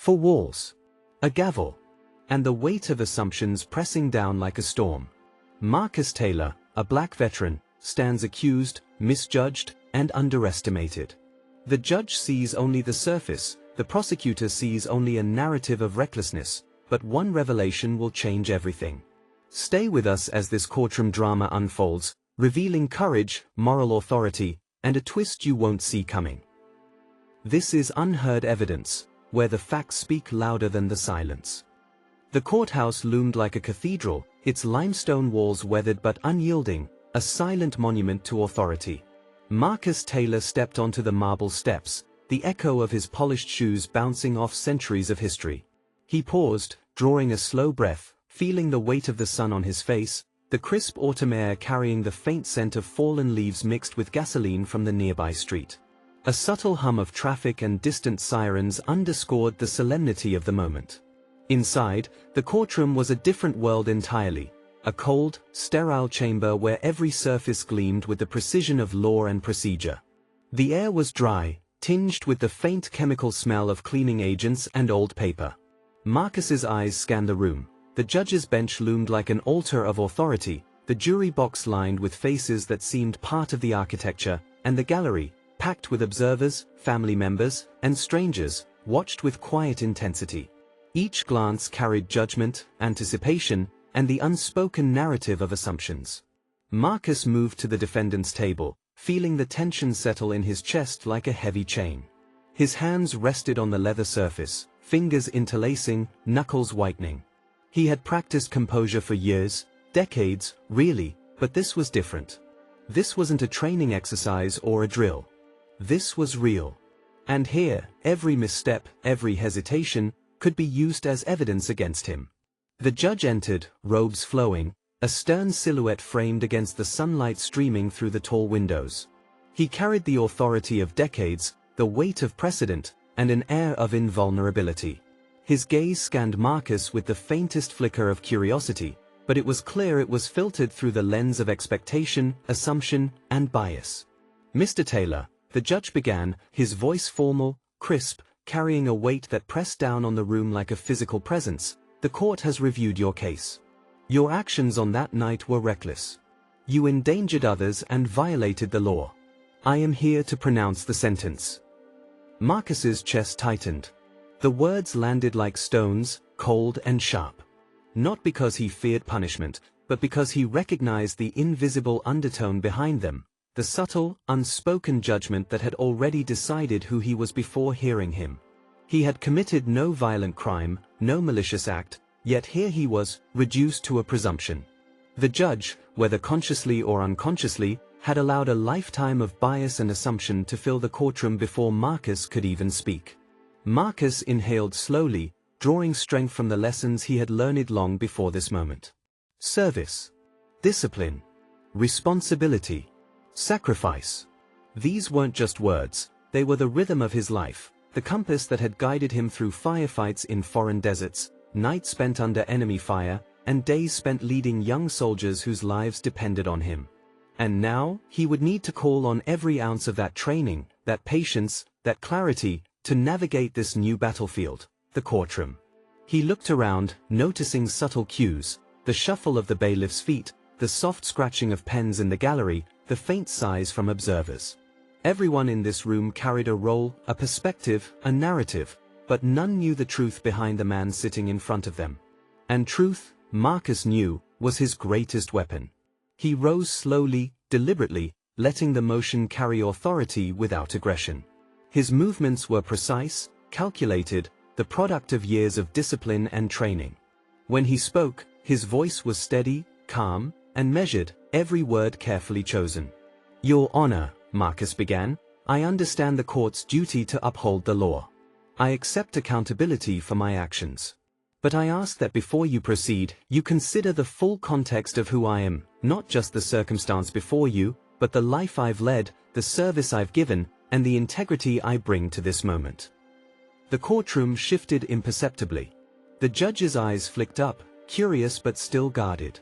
4 walls. A gavel. And the weight of assumptions pressing down like a storm. Marcus Taylor, a black veteran, stands accused, misjudged, and underestimated. The judge sees only the surface, the prosecutor sees only a narrative of recklessness, but one revelation will change everything. Stay with us as this courtroom drama unfolds, revealing courage, moral authority, and a twist you won't see coming. This is Unheard Evidence, where the facts speak louder than the silence. The courthouse loomed like a cathedral, its limestone walls weathered but unyielding, a silent monument to authority. Marcus Taylor stepped onto the marble steps, the echo of his polished shoes bouncing off centuries of history. He paused, drawing a slow breath, feeling the weight of the sun on his face, the crisp autumn air carrying the faint scent of fallen leaves mixed with gasoline from the nearby street. A subtle hum of traffic and distant sirens underscored the solemnity of the moment. Inside, the courtroom was a different world entirely, a cold, sterile chamber where every surface gleamed with the precision of law and procedure. The air was dry, tinged with the faint chemical smell of cleaning agents and old paper. Marcus's eyes scanned the room. The judge's bench loomed like an altar of authority, the jury box lined with faces that seemed part of the architecture, and the gallery, packed with observers, family members, and strangers, watched with quiet intensity. Each glance carried judgment, anticipation, and the unspoken narrative of assumptions. Marcus moved to the defendant's table, feeling the tension settle in his chest like a heavy chain. His hands rested on the leather surface, fingers interlacing, knuckles whitening. He had practiced composure for years, decades, really, but this was different. This wasn't a training exercise or a drill. This was real. And here, every misstep, every hesitation, could be used as evidence against him. The judge entered, robes flowing, a stern silhouette framed against the sunlight streaming through the tall windows. He carried the authority of decades, the weight of precedent, and an air of invulnerability. His gaze scanned Marcus with the faintest flicker of curiosity, but it was clear it was filtered through the lens of expectation, assumption, and bias. "Mr. Taylor," the judge began, his voice formal, crisp, carrying a weight that pressed down on the room like a physical presence, "the court has reviewed your case. Your actions on that night were reckless. You endangered others and violated the law. I am here to pronounce the sentence." Marcus's chest tightened. The words landed like stones, cold and sharp. Not because he feared punishment, but because he recognized the invisible undertone behind them, the subtle, unspoken judgment that had already decided who he was before hearing him. He had committed no violent crime, no malicious act, yet here he was, reduced to a presumption. The judge, whether consciously or unconsciously, had allowed a lifetime of bias and assumption to fill the courtroom before Marcus could even speak. Marcus inhaled slowly, drawing strength from the lessons he had learned long before this moment. Service. Discipline. Responsibility. Sacrifice. These weren't just words, they were the rhythm of his life, the compass that had guided him through firefights in foreign deserts, nights spent under enemy fire, and days spent leading young soldiers whose lives depended on him. And now, he would need to call on every ounce of that training, that patience, that clarity, to navigate this new battlefield, the courtroom. He looked around, noticing subtle cues, the shuffle of the bailiff's feet, the soft scratching of pens in the gallery, the faint sighs from observers. Everyone in this room carried a role, a perspective, a narrative, but none knew the truth behind the man sitting in front of them. And truth, Marcus knew, was his greatest weapon. He rose slowly, deliberately, letting the motion carry authority without aggression. His movements were precise, calculated, the product of years of discipline and training. When he spoke, his voice was steady, calm, and measured, every word carefully chosen. "Your Honor," Marcus began, "I understand the court's duty to uphold the law. I accept accountability for my actions. But I ask that before you proceed, you consider the full context of who I am, not just the circumstance before you, but the life I've led, the service I've given, and the integrity I bring to this moment." The courtroom shifted imperceptibly. The judge's eyes flicked up, curious but still guarded.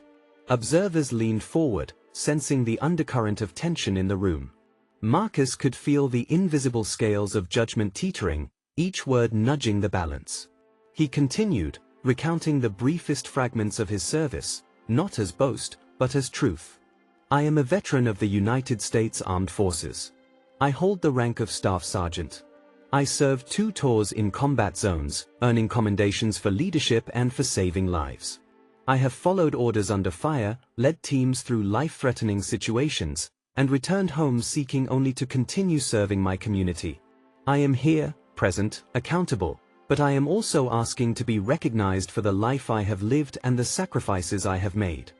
Observers leaned forward, sensing the undercurrent of tension in the room. Marcus could feel the invisible scales of judgment teetering, each word nudging the balance. He continued, recounting the briefest fragments of his service, not as boast, but as truth. I am a veteran of the United States Armed Forces. I hold the rank of Staff Sergeant. I served 2 tours in combat zones, earning commendations for leadership and for saving lives. I have followed orders under fire, led teams through life-threatening situations, and returned home seeking only to continue serving my community. I am here, present, accountable, but I am also asking to be recognized for the life I have lived and the sacrifices I have made.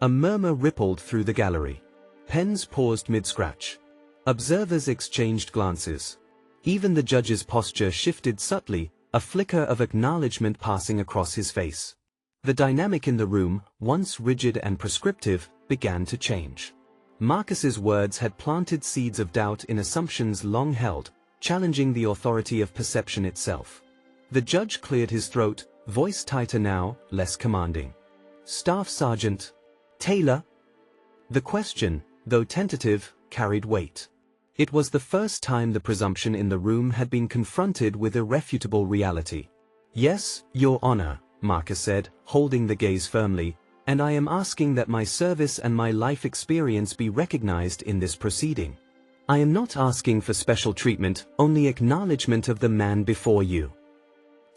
A murmur rippled through the gallery. Pens paused mid-scratch. Observers exchanged glances. Even the judge's posture shifted subtly, a flicker of acknowledgement passing across his face. The dynamic in the room, once rigid and prescriptive, began to change. Marcus's words had planted seeds of doubt in assumptions long held, challenging the authority of perception itself. The judge cleared his throat, voice tighter now, less commanding. Staff Sergeant Taylor? The question, though tentative, carried weight. It was the first time the presumption in the room had been confronted with irrefutable reality. Yes, Your Honor, Marcus said, holding the gaze firmly, and I am asking that my service and my life experience be recognized in this proceeding. I am not asking for special treatment, only acknowledgement of the man before you.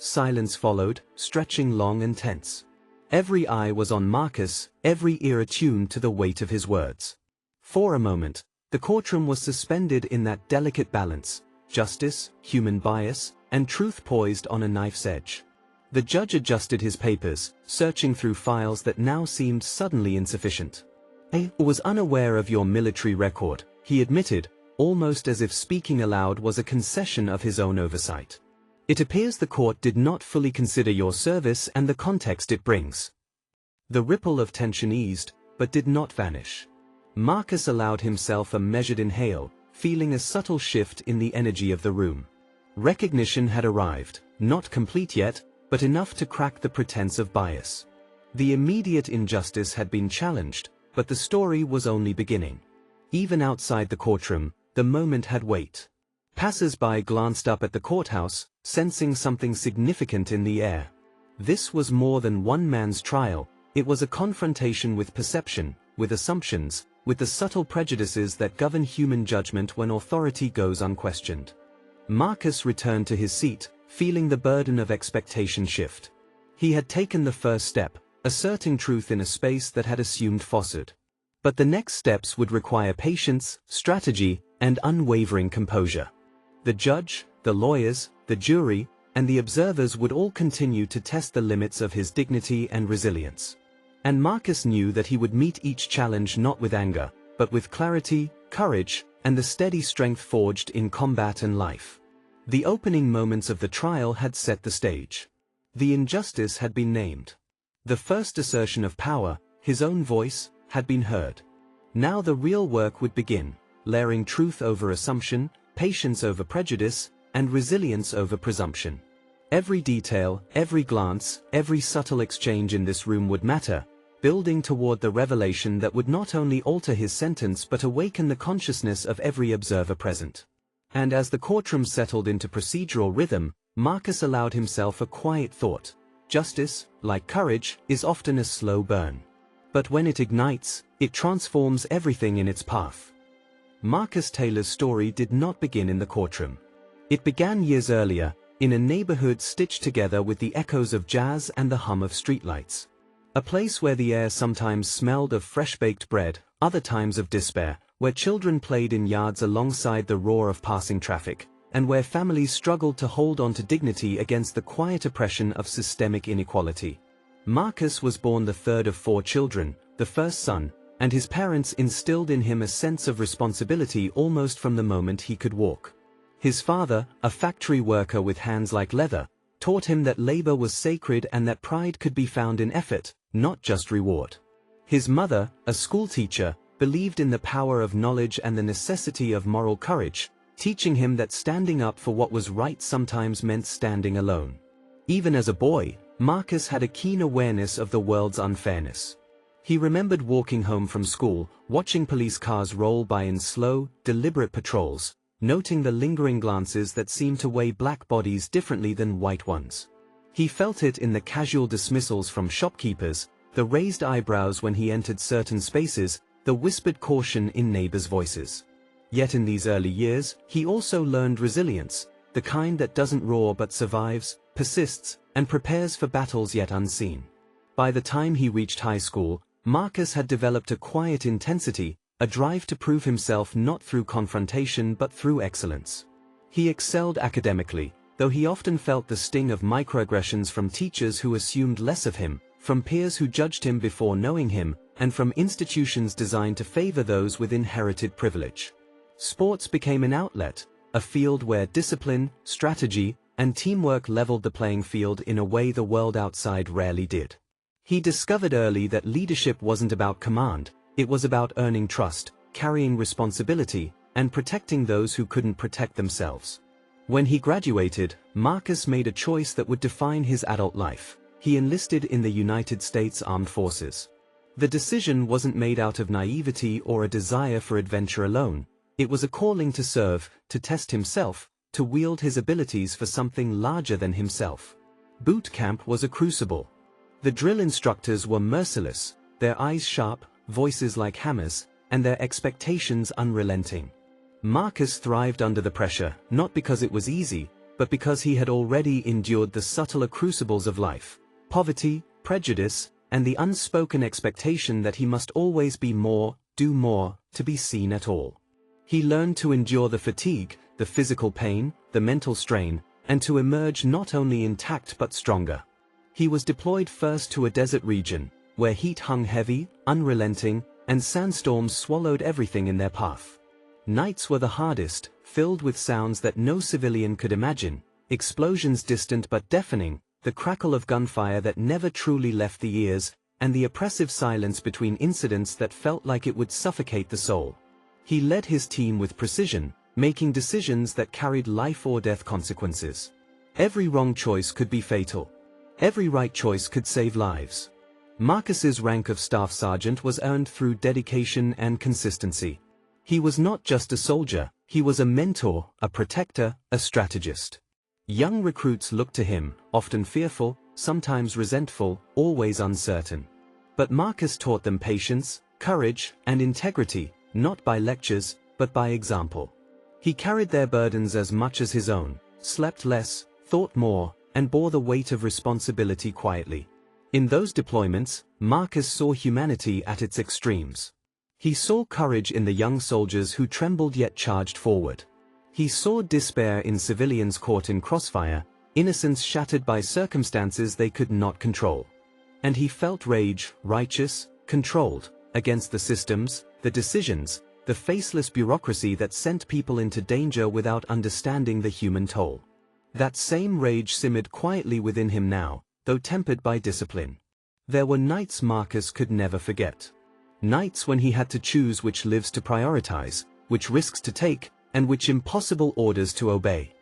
Silence followed, stretching long and tense. Every eye was on Marcus, every ear attuned to the weight of his words. For a moment, the courtroom was suspended in that delicate balance, justice, human bias, and truth poised on a knife's edge. The judge adjusted his papers, searching through files that now seemed suddenly insufficient. I was unaware of your military record, he admitted, almost as if speaking aloud was a concession of his own oversight. It appears the court did not fully consider your service and the context it brings. The ripple of tension eased, but did not vanish. Marcus allowed himself a measured inhale, feeling a subtle shift in the energy of the room. Recognition had arrived, not complete yet, but enough to crack the pretense of bias. The immediate injustice had been challenged, but the story was only beginning. Even outside the courtroom, the moment had weight. Passers-by glanced up at the courthouse, sensing something significant in the air. This was more than one man's trial, it was a confrontation with perception, with assumptions, with the subtle prejudices that govern human judgment when authority goes unquestioned. Marcus returned to his seat, feeling the burden of expectation shift. He had taken the first step, asserting truth in a space that had assumed falsehood. But the next steps would require patience, strategy, and unwavering composure. The judge, the lawyers, the jury, and the observers would all continue to test the limits of his dignity and resilience. And Marcus knew that he would meet each challenge not with anger, but with clarity, courage, and the steady strength forged in combat and life. The opening moments of the trial had set the stage. The injustice had been named. The first assertion of power, his own voice, had been heard. Now the real work would begin, layering truth over assumption, patience over prejudice, and resilience over presumption. Every detail, every glance, every subtle exchange in this room would matter, building toward the revelation that would not only alter his sentence but awaken the consciousness of every observer present. And as the courtroom settled into procedural rhythm, Marcus allowed himself a quiet thought. Justice, like courage, is often a slow burn. But when it ignites, it transforms everything in its path. Marcus Taylor's story did not begin in the courtroom. It began years earlier, in a neighborhood stitched together with the echoes of jazz and the hum of streetlights. A place where the air sometimes smelled of fresh-baked bread, other times of despair, where children played in yards alongside the roar of passing traffic, and where families struggled to hold on to dignity against the quiet oppression of systemic inequality. Marcus was born the third of 4 children, the first son, and his parents instilled in him a sense of responsibility almost from the moment he could walk. His father, a factory worker with hands like leather, taught him that labor was sacred and that pride could be found in effort, not just reward. His mother, a schoolteacher, believed in the power of knowledge and the necessity of moral courage, teaching him that standing up for what was right sometimes meant standing alone. Even as a boy, Marcus had a keen awareness of the world's unfairness. He remembered walking home from school, watching police cars roll by in slow, deliberate patrols, noting the lingering glances that seemed to weigh black bodies differently than white ones. He felt it in the casual dismissals from shopkeepers, the raised eyebrows when he entered certain spaces, the whispered caution in neighbors' voices. Yet in these early years, he also learned resilience, the kind that doesn't roar but survives, persists, and prepares for battles yet unseen. By the time he reached high school, Marcus had developed a quiet intensity, a drive to prove himself not through confrontation but through excellence. He excelled academically, though he often felt the sting of microaggressions from teachers who assumed less of him, from peers who judged him before knowing him, and from institutions designed to favor those with inherited privilege. Sports became an outlet, a field where discipline, strategy, and teamwork leveled the playing field in a way the world outside rarely did. He discovered early that leadership wasn't about command, it was about earning trust, carrying responsibility, and protecting those who couldn't protect themselves. When he graduated, Marcus made a choice that would define his adult life. He enlisted in the United States Armed Forces. The decision wasn't made out of naivety or a desire for adventure alone. It was a calling to serve, to test himself, to wield his abilities for something larger than himself. Boot camp was a crucible. The drill instructors were merciless, their eyes sharp, voices like hammers, and their expectations unrelenting. Marcus thrived under the pressure, not because it was easy, but because he had already endured the subtler crucibles of life: poverty, prejudice, and the unspoken expectation that he must always be more, do more, to be seen at all. He learned to endure the fatigue, the physical pain, the mental strain, and to emerge not only intact but stronger. He was deployed first to a desert region, where heat hung heavy, unrelenting, and sandstorms swallowed everything in their path. Nights were the hardest, filled with sounds that no civilian could imagine, explosions distant but deafening, the crackle of gunfire that never truly left the ears, and the oppressive silence between incidents that felt like it would suffocate the soul. He led his team with precision, making decisions that carried life or death consequences. Every wrong choice could be fatal. Every right choice could save lives. Marcus's rank of staff sergeant was earned through dedication and consistency. He was not just a soldier, he was a mentor, a protector, a strategist. Young recruits looked to him, often fearful, sometimes resentful, always uncertain. But Marcus taught them patience, courage, and integrity, not by lectures, but by example. He carried their burdens as much as his own, slept less, thought more, and bore the weight of responsibility quietly. In those deployments, Marcus saw humanity at its extremes. He saw courage in the young soldiers who trembled yet charged forward. He saw despair in civilians caught in crossfire, innocence shattered by circumstances they could not control. And he felt rage, righteous, controlled, against the systems, the decisions, the faceless bureaucracy that sent people into danger without understanding the human toll. That same rage simmered quietly within him now, though tempered by discipline. There were nights Marcus could never forget. Nights when he had to choose which lives to prioritize, which risks to take, and which impossible orders to obey.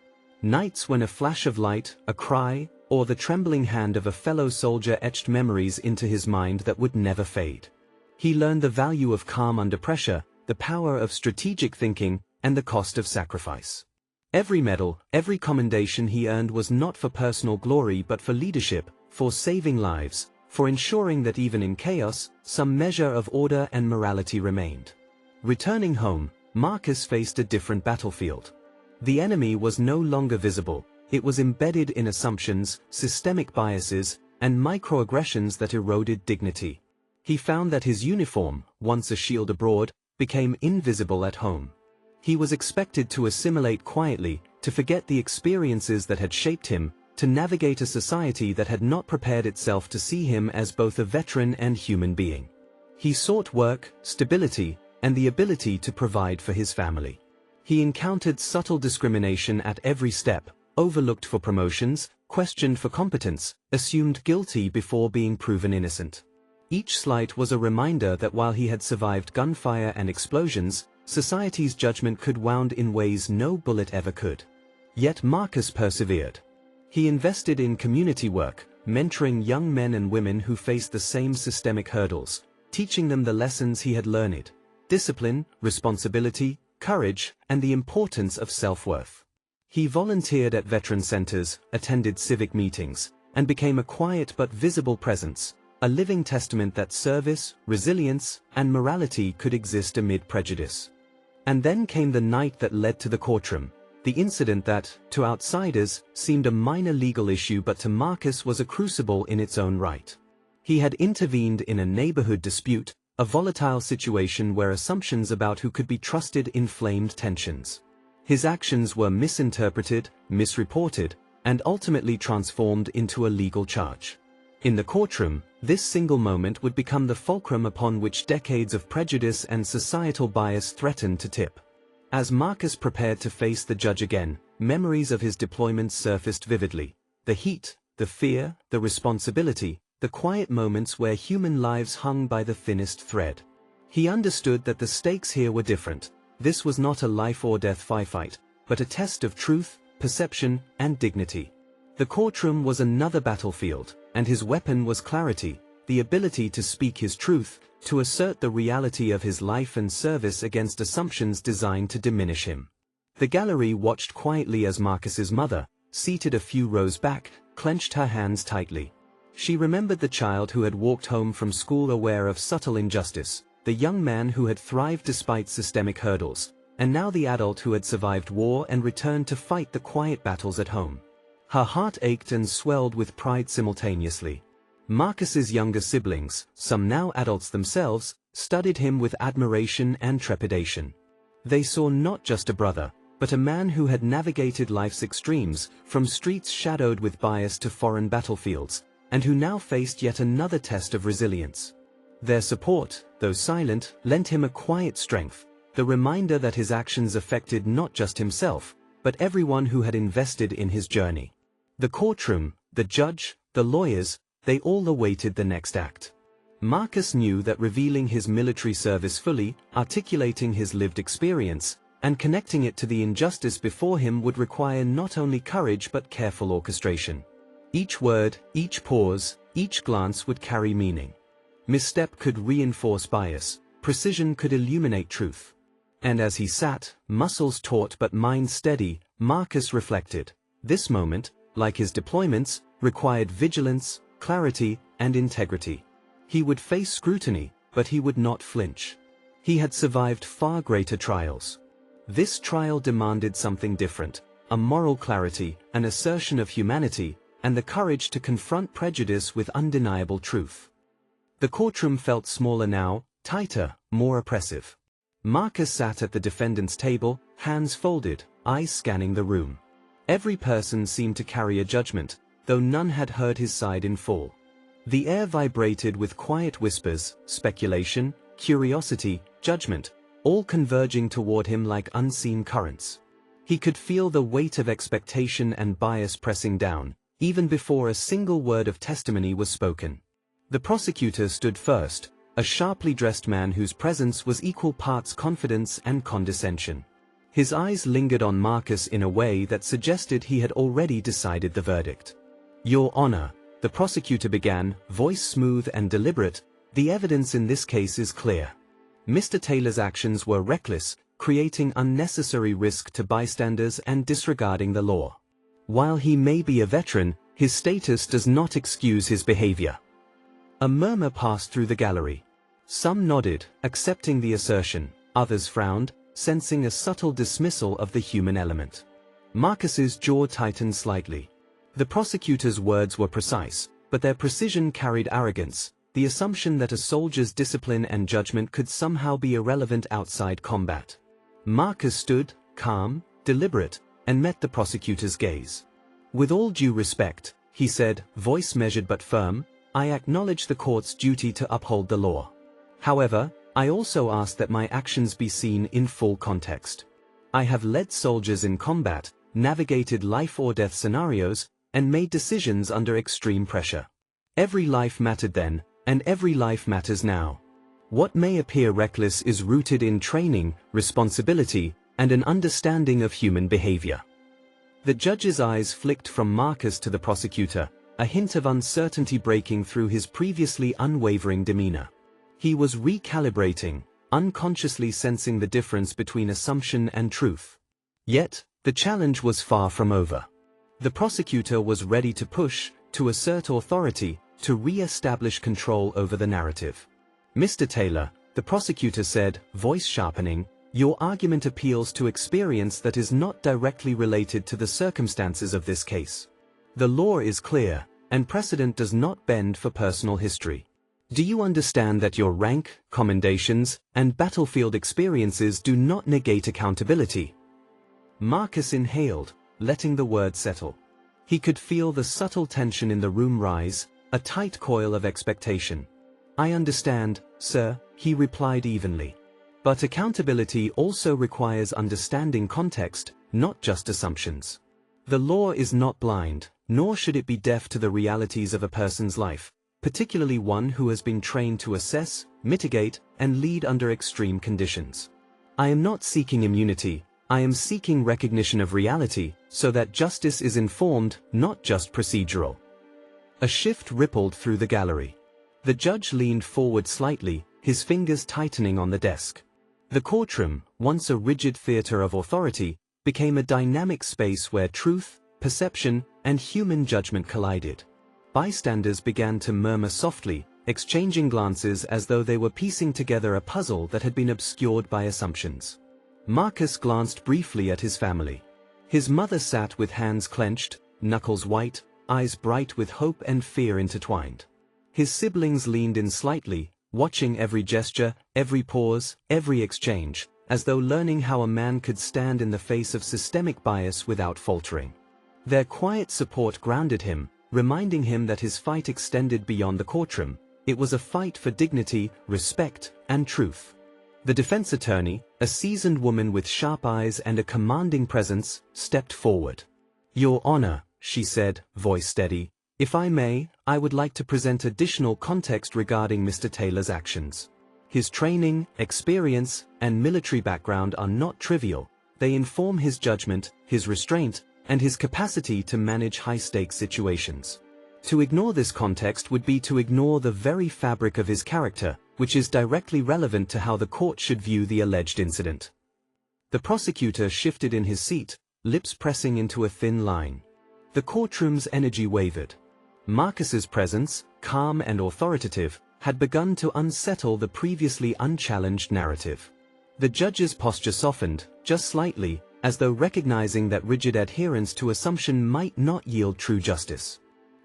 Nights when a flash of light, a cry, or the trembling hand of a fellow soldier etched memories into his mind that would never fade. He learned the value of calm under pressure, the power of strategic thinking, and the cost of sacrifice. Every medal, every commendation he earned was not for personal glory but for leadership, for saving lives, for ensuring that even in chaos, some measure of order and morality remained. Returning home, Marcus faced a different battlefield. The enemy was no longer visible, it was embedded in assumptions, systemic biases, and microaggressions that eroded dignity. He found that his uniform, once a shield abroad, became invisible at home. He was expected to assimilate quietly, to forget the experiences that had shaped him, to navigate a society that had not prepared itself to see him as both a veteran and human being. He sought work, stability, and the ability to provide for his family. He encountered subtle discrimination at every step, overlooked for promotions, questioned for competence, assumed guilty before being proven innocent. Each slight was a reminder that while he had survived gunfire and explosions, society's judgment could wound in ways no bullet ever could. Yet Marcus persevered. He invested in community work, mentoring young men and women who faced the same systemic hurdles, teaching them the lessons he had learned: discipline, responsibility, courage, and the importance of self-worth. He volunteered at veteran centers, attended civic meetings, and became a quiet but visible presence, a living testament that service, resilience, and morality could exist amid prejudice. And then came the night that led to the courtroom, the incident that, to outsiders, seemed a minor legal issue but to Marcus was a crucible in its own right. He had intervened in a neighborhood dispute, a volatile situation where assumptions about who could be trusted inflamed tensions. His actions were misinterpreted, misreported, and ultimately transformed into a legal charge. In the courtroom, this single moment would become the fulcrum upon which decades of prejudice and societal bias threatened to tip. As Marcus prepared to face the judge again, memories of his deployments surfaced vividly. The heat, the fear, the responsibility, the quiet moments where human lives hung by the thinnest thread. He understood that the stakes here were different. This was not a life-or-death firefight, but a test of truth, perception, and dignity. The courtroom was another battlefield, and his weapon was clarity, the ability to speak his truth, to assert the reality of his life and service against assumptions designed to diminish him. The gallery watched quietly as Marcus's mother, seated a few rows back, clenched her hands tightly. She remembered the child who had walked home from school aware of subtle injustice, the young man who had thrived despite systemic hurdles, and now the adult who had survived war and returned to fight the quiet battles at home. Her heart ached and swelled with pride simultaneously. Marcus's younger siblings, some now adults themselves, studied him with admiration and trepidation. They saw not just a brother, but a man who had navigated life's extremes, from streets shadowed with bias to foreign battlefields, and who now faced yet another test of resilience. Their support, though silent, lent him a quiet strength, the reminder that his actions affected not just himself, but everyone who had invested in his journey. The courtroom, the judge, the lawyers, they all awaited the next act. Marcus knew that revealing his military service fully, articulating his lived experience, and connecting it to the injustice before him would require not only courage but careful orchestration. Each word, each pause, each glance would carry meaning. Misstep could reinforce bias, precision could illuminate truth. And as he sat, muscles taut but mind steady, Marcus reflected. This moment, like his deployments, required vigilance, clarity, and integrity. He would face scrutiny, but he would not flinch. He had survived far greater trials. This trial demanded something different, a moral clarity, an assertion of humanity, and the courage to confront prejudice with undeniable truth. The courtroom felt smaller now, tighter, more oppressive. Marcus sat at the defendant's table, hands folded, eyes scanning the room. Every person seemed to carry a judgment, though none had heard his side in full. The air vibrated with quiet whispers, speculation, curiosity, judgment, all converging toward him like unseen currents. He could feel the weight of expectation and bias pressing down, even before a single word of testimony was spoken. The prosecutor stood first, a sharply dressed man whose presence was equal parts confidence and condescension. His eyes lingered on Marcus in a way that suggested he had already decided the verdict. "Your Honor," the prosecutor began, voice smooth and deliberate, "the evidence in this case is clear. Mr. Taylor's actions were reckless, creating unnecessary risk to bystanders and disregarding the law. While he may be a veteran, his status does not excuse his behavior." A murmur passed through the gallery. Some nodded, accepting the assertion, others frowned, sensing a subtle dismissal of the human element. Marcus's jaw tightened slightly. The prosecutor's words were precise, but their precision carried arrogance, the assumption that a soldier's discipline and judgment could somehow be irrelevant outside combat. Marcus stood, calm, deliberate, and met the prosecutor's gaze. "With all due respect," he said, voice measured but firm, "I acknowledge the court's duty to uphold the law. However, I also ask that my actions be seen in full context. I have led soldiers in combat, navigated life-or-death scenarios, and made decisions under extreme pressure. Every life mattered then, and every life matters now. What may appear reckless is rooted in training, responsibility, and an understanding of human behavior." The judge's eyes flicked from Marcus to the prosecutor, a hint of uncertainty breaking through his previously unwavering demeanor. He was recalibrating, unconsciously sensing the difference between assumption and truth. Yet, the challenge was far from over. The prosecutor was ready to push, to assert authority, to re-establish control over the narrative. Mr. Taylor, the prosecutor said, voice sharpening, your argument appeals to experience that is not directly related to the circumstances of this case. The law is clear, and precedent does not bend for personal history. Do you understand that your rank, commendations, and battlefield experiences do not negate accountability? Marcus inhaled, letting the word settle. He could feel the subtle tension in the room rise, a tight coil of expectation. I understand, sir, he replied evenly. But accountability also requires understanding context, not just assumptions. The law is not blind, nor should it be deaf to the realities of a person's life, particularly one who has been trained to assess, mitigate, and lead under extreme conditions. I am not seeking immunity, I am seeking recognition of reality, so that justice is informed, not just procedural. A shift rippled through the gallery. The judge leaned forward slightly, his fingers tightening on the desk. The courtroom, once a rigid theater of authority, became a dynamic space where truth, perception, and human judgment collided. Bystanders began to murmur softly, exchanging glances as though they were piecing together a puzzle that had been obscured by assumptions. Marcus glanced briefly at his family. His mother sat with hands clenched, knuckles white, eyes bright with hope and fear intertwined. His siblings leaned in slightly, watching every gesture, every pause, every exchange, as though learning how a man could stand in the face of systemic bias without faltering. Their quiet support grounded him, reminding him that his fight extended beyond the courtroom. It was a fight for dignity, respect, and truth. The defense attorney, a seasoned woman with sharp eyes and a commanding presence, stepped forward. Your Honor, she said, voice steady, if I may, I would like to present additional context regarding Mr. Taylor's actions. His training, experience, and military background are not trivial. They inform his judgment, his restraint, and his capacity to manage high-stakes situations. To ignore this context would be to ignore the very fabric of his character, which is directly relevant to how the court should view the alleged incident. The prosecutor shifted in his seat, lips pressing into a thin line. The courtroom's energy wavered. Marcus's presence, calm and authoritative, had begun to unsettle the previously unchallenged narrative. The judge's posture softened, just slightly, as though recognizing that rigid adherence to assumption might not yield true justice.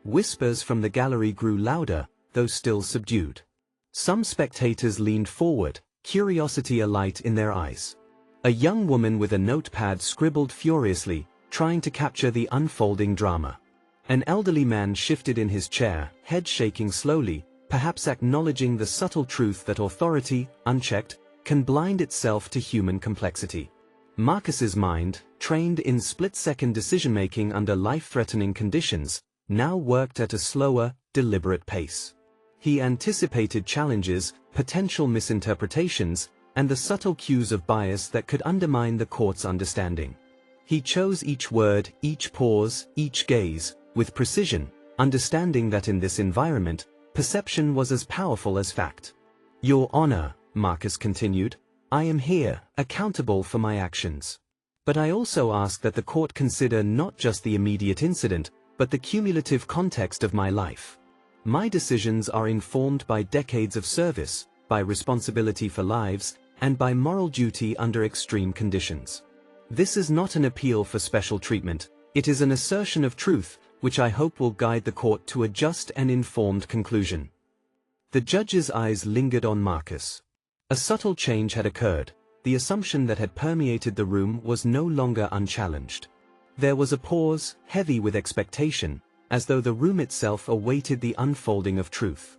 Whispers from the gallery grew louder, though still subdued. Some spectators leaned forward, curiosity alight in their eyes. A young woman with a notepad scribbled furiously, trying to capture the unfolding drama. An elderly man shifted in his chair, head shaking slowly, perhaps acknowledging the subtle truth that authority, unchecked, can blind itself to human complexity. Marcus's mind, trained in split-second decision-making under life-threatening conditions, now worked at a slower, deliberate pace. He anticipated challenges, potential misinterpretations, and the subtle cues of bias that could undermine the court's understanding. He chose each word, each pause, each gaze, with precision, understanding that in this environment, perception was as powerful as fact. Your Honor, Marcus continued, I am here, accountable for my actions. But I also ask that the court consider not just the immediate incident, but the cumulative context of my life. My decisions are informed by decades of service, by responsibility for lives, and by moral duty under extreme conditions. This is not an appeal for special treatment, it is an assertion of truth, which I hope will guide the court to a just and informed conclusion. The judge's eyes lingered on Marcus. A subtle change had occurred. The assumption that had permeated the room was no longer unchallenged. There was a pause, heavy with expectation, as though the room itself awaited the unfolding of truth.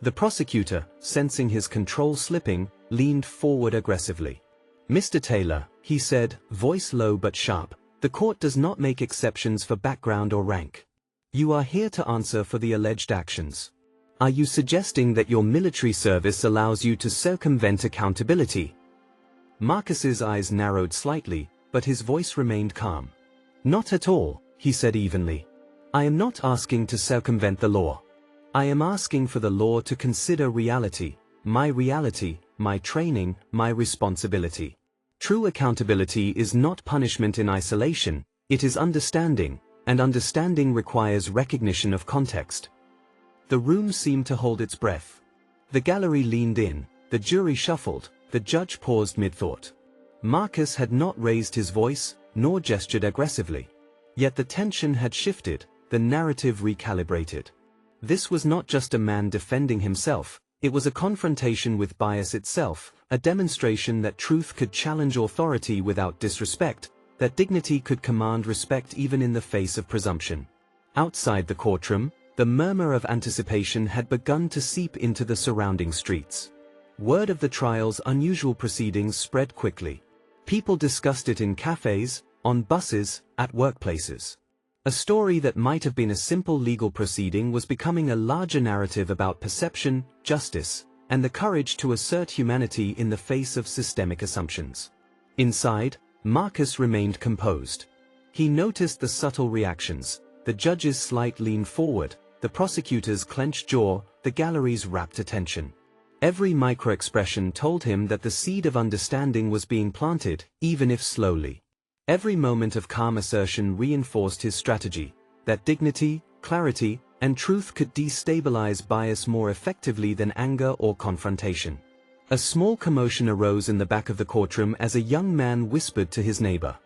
The prosecutor, sensing his control slipping, leaned forward aggressively. Mr. Taylor, he said, voice low but sharp, the court does not make exceptions for background or rank. You are here to answer for the alleged actions. Are you suggesting that your military service allows you to circumvent accountability? Marcus's eyes narrowed slightly, but his voice remained calm. Not at all, he said evenly. I am not asking to circumvent the law. I am asking for the law to consider reality, my training, my responsibility. True accountability is not punishment in isolation, it is understanding, and understanding requires recognition of context. The room seemed to hold its breath. The gallery leaned in, the jury shuffled, the judge paused mid-thought. Marcus had not raised his voice, nor gestured aggressively. Yet the tension had shifted, the narrative recalibrated. This was not just a man defending himself, it was a confrontation with bias itself, a demonstration that truth could challenge authority without disrespect, that dignity could command respect even in the face of presumption. Outside the courtroom, the murmur of anticipation had begun to seep into the surrounding streets. Word of the trial's unusual proceedings spread quickly. People discussed it in cafes, on buses, at workplaces. A story that might have been a simple legal proceeding was becoming a larger narrative about perception, justice, and the courage to assert humanity in the face of systemic assumptions. Inside, Marcus remained composed. He noticed the subtle reactions, the judge's slight lean forward, the prosecutor's clenched jaw, the gallery's rapt attention. Every micro-expression told him that the seed of understanding was being planted, even if slowly. Every moment of calm assertion reinforced his strategy, that dignity, clarity, and truth could destabilize bias more effectively than anger or confrontation. A small commotion arose in the back of the courtroom as a young man whispered to his neighbor.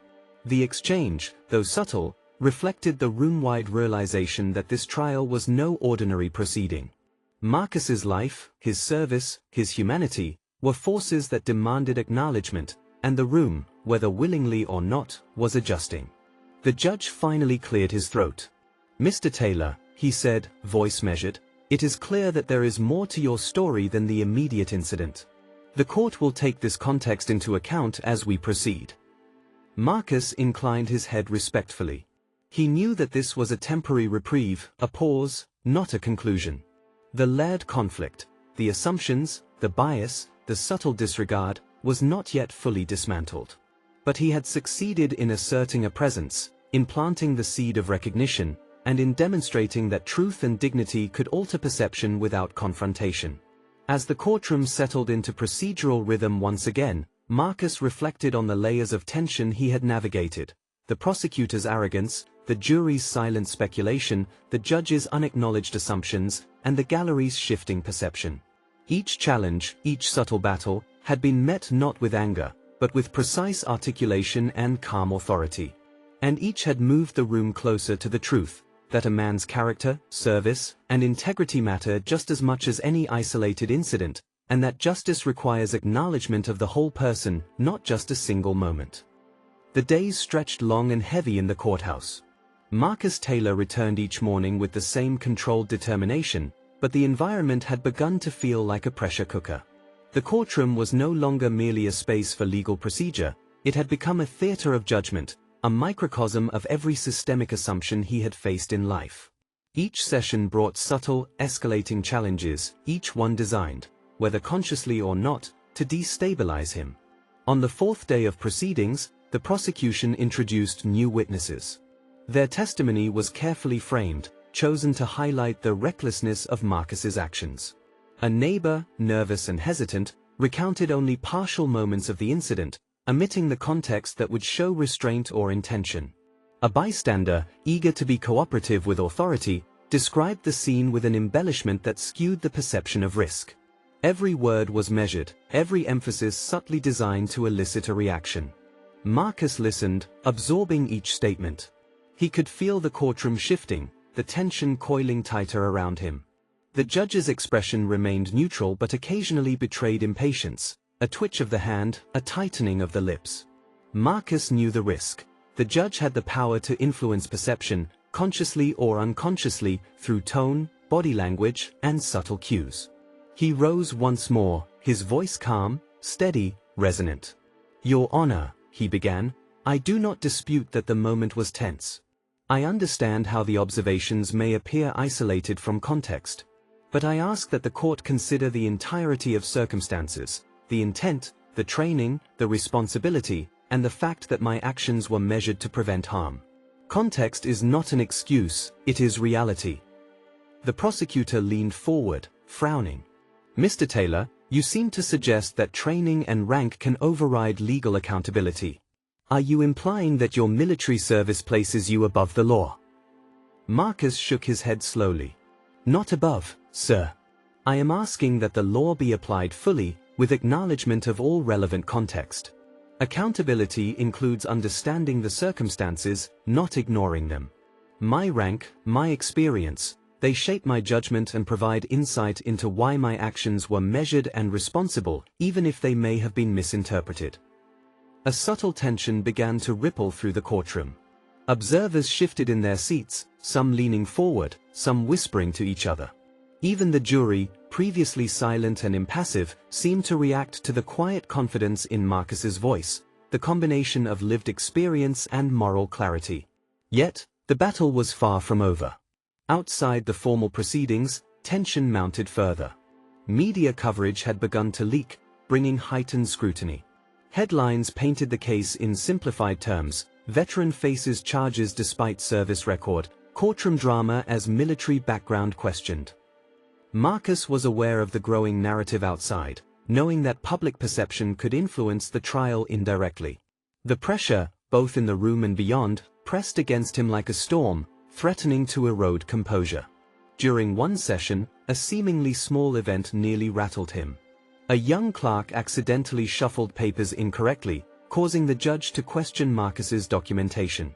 The exchange, though subtle, reflected the room-wide realization that this trial was no ordinary proceeding. Marcus's life, his service, his humanity, were forces that demanded acknowledgement, and the room, whether willingly or not, was adjusting. The judge finally cleared his throat. "Mr. Taylor," he said, voice measured, "it is clear that there is more to your story than the immediate incident. The court will take this context into account as we proceed." Marcus inclined his head respectfully. He knew that this was a temporary reprieve, a pause, not a conclusion. The layered conflict, the assumptions, the bias, the subtle disregard, was not yet fully dismantled. But he had succeeded in asserting a presence, in planting the seed of recognition, and in demonstrating that truth and dignity could alter perception without confrontation. As the courtroom settled into procedural rhythm once again, Marcus reflected on the layers of tension he had navigated: the prosecutor's arrogance, the jury's silent speculation, the judge's unacknowledged assumptions, and the gallery's shifting perception. Each challenge, each subtle battle, had been met not with anger, but with precise articulation and calm authority. And each had moved the room closer to the truth, that a man's character, service, and integrity matter just as much as any isolated incident, and that justice requires acknowledgement of the whole person, not just a single moment. The days stretched long and heavy in the courthouse. Marcus Taylor returned each morning with the same controlled determination, but the environment had begun to feel like a pressure cooker. The courtroom was no longer merely a space for legal procedure, it had become a theater of judgment, a microcosm of every systemic assumption he had faced in life. Each session brought subtle, escalating challenges, each one designed, whether consciously or not, to destabilize him. On the fourth day of proceedings, the prosecution introduced new witnesses. Their testimony was carefully framed, chosen to highlight the recklessness of Marcus's actions. A neighbor, nervous and hesitant, recounted only partial moments of the incident, omitting the context that would show restraint or intention. A bystander, eager to be cooperative with authority, described the scene with an embellishment that skewed the perception of risk. Every word was measured, every emphasis subtly designed to elicit a reaction. Marcus listened, absorbing each statement. He could feel the courtroom shifting, the tension coiling tighter around him. The judge's expression remained neutral but occasionally betrayed impatience, a twitch of the hand, a tightening of the lips. Marcus knew the risk. The judge had the power to influence perception, consciously or unconsciously, through tone, body language, and subtle cues. He rose once more, his voice calm, steady, resonant. "Your Honor," he began, "I do not dispute that the moment was tense. I understand how the observations may appear isolated from context. But I ask that the court consider the entirety of circumstances, the intent, the training, the responsibility, and the fact that my actions were measured to prevent harm. Context is not an excuse, it is reality." The prosecutor leaned forward, frowning. "Mr. Taylor, you seem to suggest that training and rank can override legal accountability. Are you implying that your military service places you above the law?" Marcus shook his head slowly. Not above, sir. I am asking that the law be applied fully, with acknowledgement of all relevant context. Accountability includes understanding the circumstances, not ignoring them. My rank, my experience, they shape my judgment and provide insight into why my actions were measured and responsible, even if they may have been misinterpreted. A subtle tension began to ripple through the courtroom. Observers shifted in their seats, some leaning forward, some whispering to each other. Even the jury, previously silent and impassive, seemed to react to the quiet confidence in Marcus's voice, the combination of lived experience and moral clarity. Yet, the battle was far from over. Outside the formal proceedings, tension mounted further. Media coverage had begun to leak, bringing heightened scrutiny. Headlines painted the case in simplified terms: veteran faces charges despite service record, courtroom drama as military background questioned. Marcus was aware of the growing narrative outside, knowing that public perception could influence the trial indirectly. The pressure, both in the room and beyond, pressed against him like a storm, threatening to erode composure. During one session, a seemingly small event nearly rattled him. A young clerk accidentally shuffled papers incorrectly, causing the judge to question Marcus's documentation.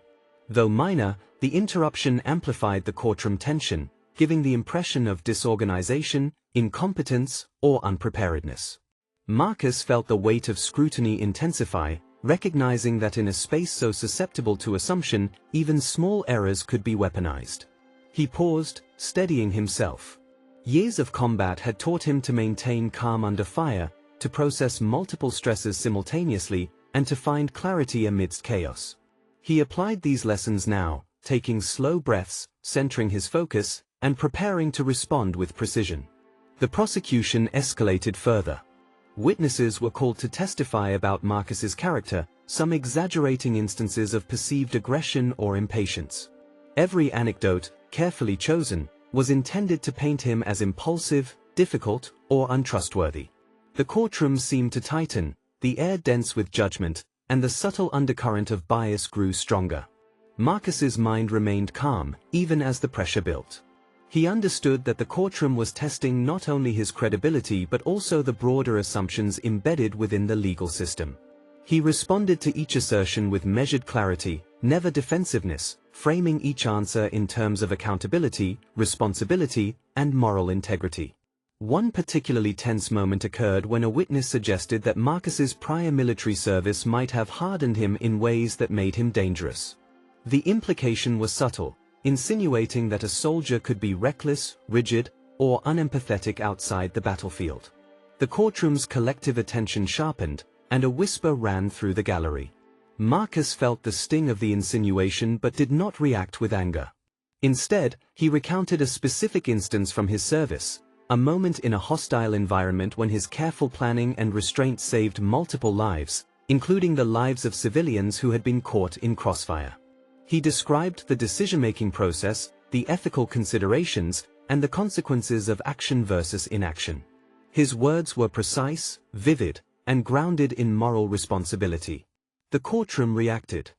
Though minor, the interruption amplified the courtroom tension, giving the impression of disorganization, incompetence, or unpreparedness. Marcus felt the weight of scrutiny intensify, recognizing that in a space so susceptible to assumption, even small errors could be weaponized. He paused, steadying himself. Years of combat had taught him to maintain calm under fire, to process multiple stresses simultaneously, and to find clarity amidst chaos. He applied these lessons now, taking slow breaths, centering his focus, and preparing to respond with precision. The prosecution escalated further. Witnesses were called to testify about Marcus's character, some exaggerating instances of perceived aggression or impatience. Every anecdote, carefully chosen, was intended to paint him as impulsive, difficult, or untrustworthy. The courtroom seemed to tighten, the air dense with judgment, and the subtle undercurrent of bias grew stronger. Marcus's mind remained calm, even as the pressure built. He understood that the courtroom was testing not only his credibility but also the broader assumptions embedded within the legal system. He responded to each assertion with measured clarity, never defensiveness, framing each answer in terms of accountability, responsibility, and moral integrity. One particularly tense moment occurred when a witness suggested that Marcus's prior military service might have hardened him in ways that made him dangerous. The implication was subtle, insinuating that a soldier could be reckless, rigid, or unempathetic outside the battlefield. The courtroom's collective attention sharpened, and a whisper ran through the gallery. Marcus felt the sting of the insinuation but did not react with anger. Instead, he recounted a specific instance from his service, a moment in a hostile environment when his careful planning and restraint saved multiple lives, including the lives of civilians who had been caught in crossfire. He described the decision-making process, the ethical considerations, and the consequences of action versus inaction. His words were precise, vivid, and grounded in moral responsibility. The courtroom reacted.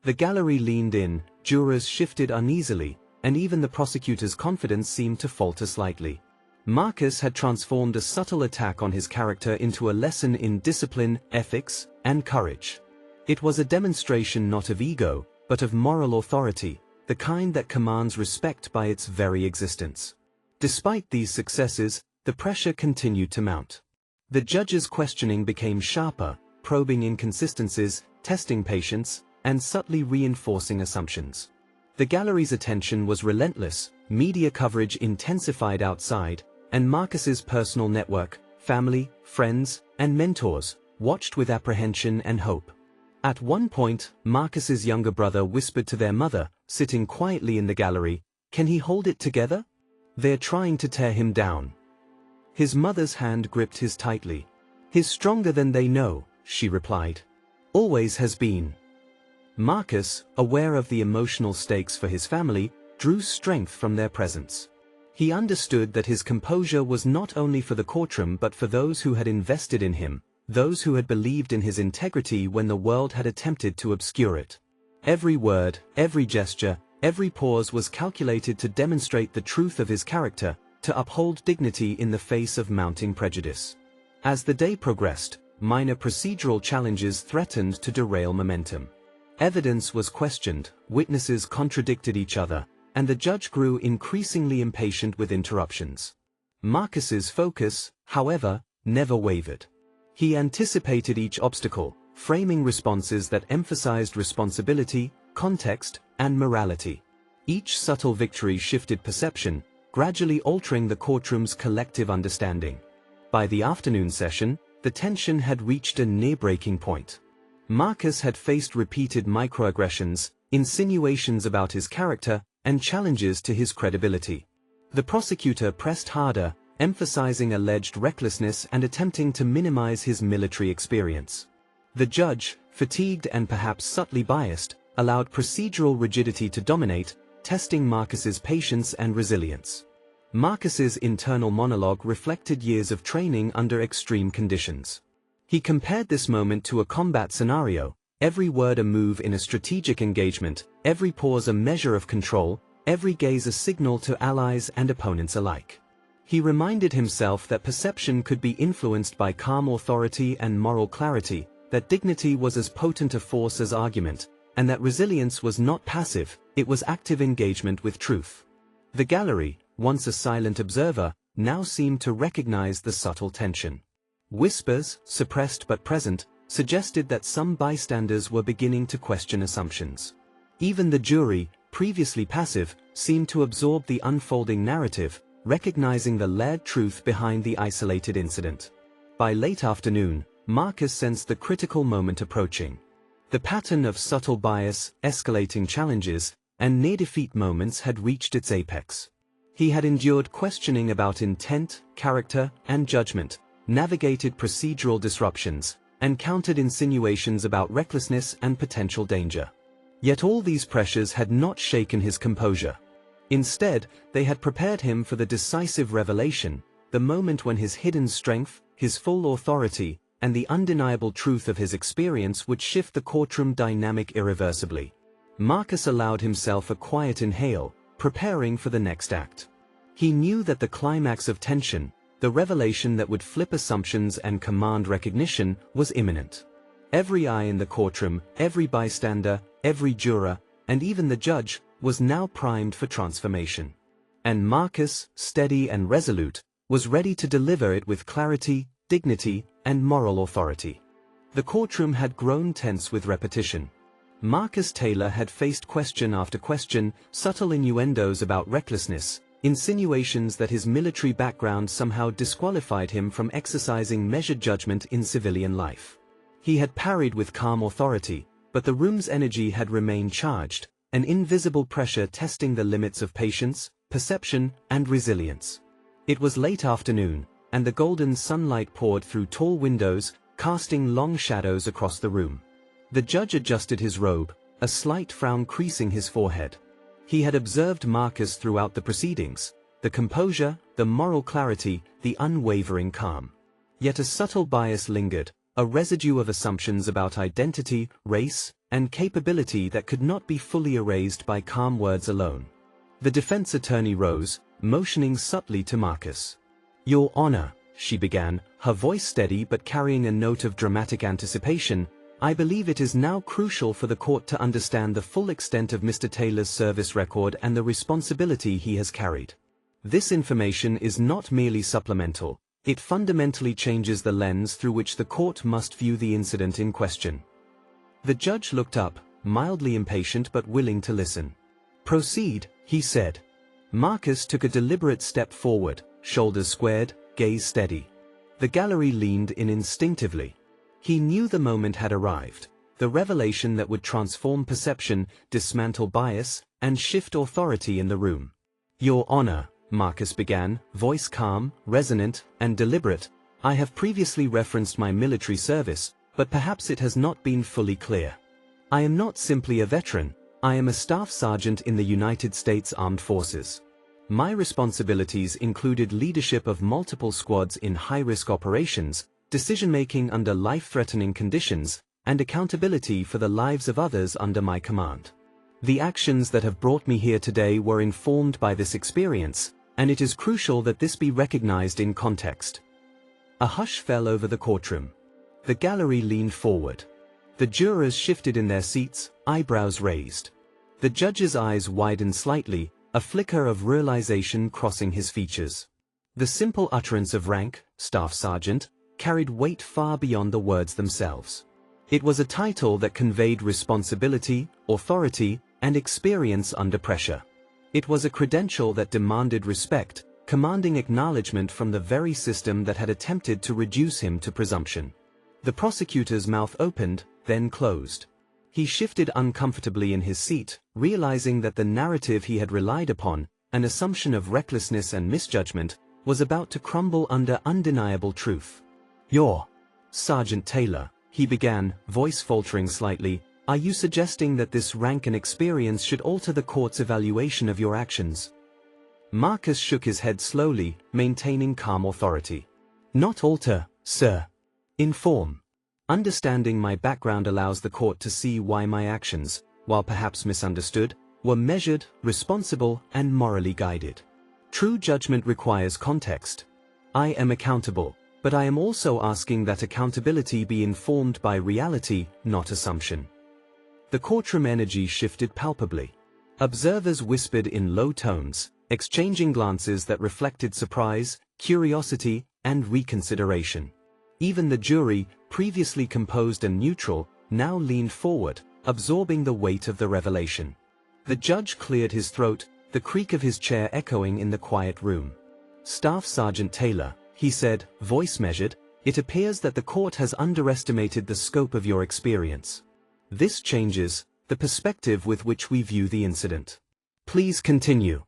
The gallery leaned in, jurors shifted uneasily, and even the prosecutor's confidence seemed to falter slightly. Marcus had transformed a subtle attack on his character into a lesson in discipline, ethics, and courage. It was a demonstration not of ego, but of moral authority, the kind that commands respect by its very existence. Despite these successes, the pressure continued to mount. The judge's questioning became sharper, probing inconsistencies, testing patience, and subtly reinforcing assumptions. The gallery's attention was relentless, media coverage intensified outside, and Marcus's personal network, family, friends, and mentors, watched with apprehension and hope. At one point, Marcus's younger brother whispered to their mother, sitting quietly in the gallery, "Can he hold it together? They're trying to tear him down." His mother's hand gripped his tightly. "He's stronger than they know," she replied. "Always has been." Marcus, aware of the emotional stakes for his family, drew strength from their presence. He understood that his composure was not only for the courtroom but for those who had invested in him, those who had believed in his integrity when the world had attempted to obscure it. Every word, every gesture, Every pause was calculated to demonstrate the truth of his character, to uphold dignity in the face of mounting prejudice. As the day progressed, minor procedural challenges threatened to derail momentum. Evidence was questioned, witnesses contradicted each other, and the judge grew increasingly impatient with interruptions. Marcus's focus, however, never wavered. He anticipated each obstacle, framing responses that emphasized responsibility, context, and morality. Each subtle victory shifted perception, gradually altering the courtroom's collective understanding. By the afternoon session, the tension had reached a near-breaking point. Marcus had faced repeated microaggressions, insinuations about his character, and challenges to his credibility. The prosecutor pressed harder, emphasizing alleged recklessness and attempting to minimize his military experience. The judge, fatigued and perhaps subtly biased, allowed procedural rigidity to dominate, testing Marcus's patience and resilience. Marcus's internal monologue reflected years of training under extreme conditions. He compared this moment to a combat scenario, every word a move in a strategic engagement, every pause a measure of control, every gaze a signal to allies and opponents alike. He reminded himself that perception could be influenced by calm authority and moral clarity, that dignity was as potent a force as argument, and that resilience was not passive, it was active engagement with truth. The gallery, once a silent observer, now seemed to recognize the subtle tension. Whispers, suppressed but present, suggested that some bystanders were beginning to question assumptions. Even the jury, previously passive, seemed to absorb the unfolding narrative, recognizing the layered truth behind the isolated incident. By late afternoon, Marcus sensed the critical moment approaching. The pattern of subtle bias, escalating challenges, and near-defeat moments had reached its apex. He had endured questioning about intent, character, and judgment, navigated procedural disruptions, and countered insinuations about recklessness and potential danger. Yet all these pressures had not shaken his composure. Instead, they had prepared him for the decisive revelation, the moment when his hidden strength, his full authority, and the undeniable truth of his experience would shift the courtroom dynamic irreversibly. Marcus allowed himself a quiet inhale, preparing for the next act. He knew that the climax of tension, the revelation that would flip assumptions and command recognition, was imminent. Every eye in the courtroom, every bystander, every juror, and even the judge, was now primed for transformation. And Marcus, steady and resolute, was ready to deliver it with clarity, dignity, and moral authority. The courtroom had grown tense with repetition. Marcus Taylor had faced question after question, subtle innuendos about recklessness, insinuations that his military background somehow disqualified him from exercising measured judgment in civilian life. He had parried with calm authority, but the room's energy had remained charged, an invisible pressure testing the limits of patience, perception, and resilience. It was late afternoon, and the golden sunlight poured through tall windows, casting long shadows across the room. The judge adjusted his robe, a slight frown creasing his forehead. He had observed Marcus throughout the proceedings, the composure, the moral clarity, the unwavering calm. Yet a subtle bias lingered, a residue of assumptions about identity, race, and capability that could not be fully erased by calm words alone. The defense attorney rose, motioning subtly to Marcus. "Your Honor," she began, her voice steady but carrying a note of dramatic anticipation, "I believe it is now crucial for the court to understand the full extent of Mr. Taylor's service record and the responsibility he has carried. This information is not merely supplemental, it fundamentally changes the lens through which the court must view the incident in question." The judge looked up, mildly impatient but willing to listen. "Proceed," he said. Marcus took a deliberate step forward, shoulders squared, gaze steady. The gallery leaned in instinctively. He knew the moment had arrived, the revelation that would transform perception, dismantle bias, and shift authority in the room. "Your Honor," Marcus began, voice calm, resonant, and deliberate, "I have previously referenced my military service, but perhaps it has not been fully clear. I am not simply a veteran, I am a staff sergeant in the United States Armed Forces. My responsibilities included leadership of multiple squads in high-risk operations, decision-making under life-threatening conditions, and accountability for the lives of others under my command. The actions that have brought me here today were informed by this experience, and it is crucial that this be recognized in context. A hush fell over the courtroom. The gallery leaned forward. The jurors shifted in their seats, eyebrows raised. The judge's eyes widened slightly, a flicker of realization crossing his features. The simple utterance of rank, Staff Sergeant, carried weight far beyond the words themselves. It was a title that conveyed responsibility, authority, and experience under pressure. It was a credential that demanded respect, commanding acknowledgement from the very system that had attempted to reduce him to presumption. The prosecutor's mouth opened, then closed. He shifted uncomfortably in his seat, realizing that the narrative he had relied upon, an assumption of recklessness and misjudgment, was about to crumble under undeniable truth. "You're Sergeant Taylor," he began, voice faltering slightly. "Are you suggesting that this rank and experience should alter the court's evaluation of your actions?" Marcus shook his head slowly, maintaining calm authority. "Not alter, sir. Inform. Understanding my background allows the court to see why my actions, while perhaps misunderstood, were measured, responsible, and morally guided. True judgment requires context. I am accountable, but I am also asking that accountability be informed by reality, not assumption." The courtroom energy shifted palpably. Observers whispered in low tones, exchanging glances that reflected surprise, curiosity, and reconsideration. Even the jury, previously composed and neutral, now leaned forward, absorbing the weight of the revelation. The judge cleared his throat, the creak of his chair echoing in the quiet room. "Staff Sergeant Taylor," he said, voice measured, "it appears that the court has underestimated the scope of your experience. This changes the perspective with which we view the incident. Please continue."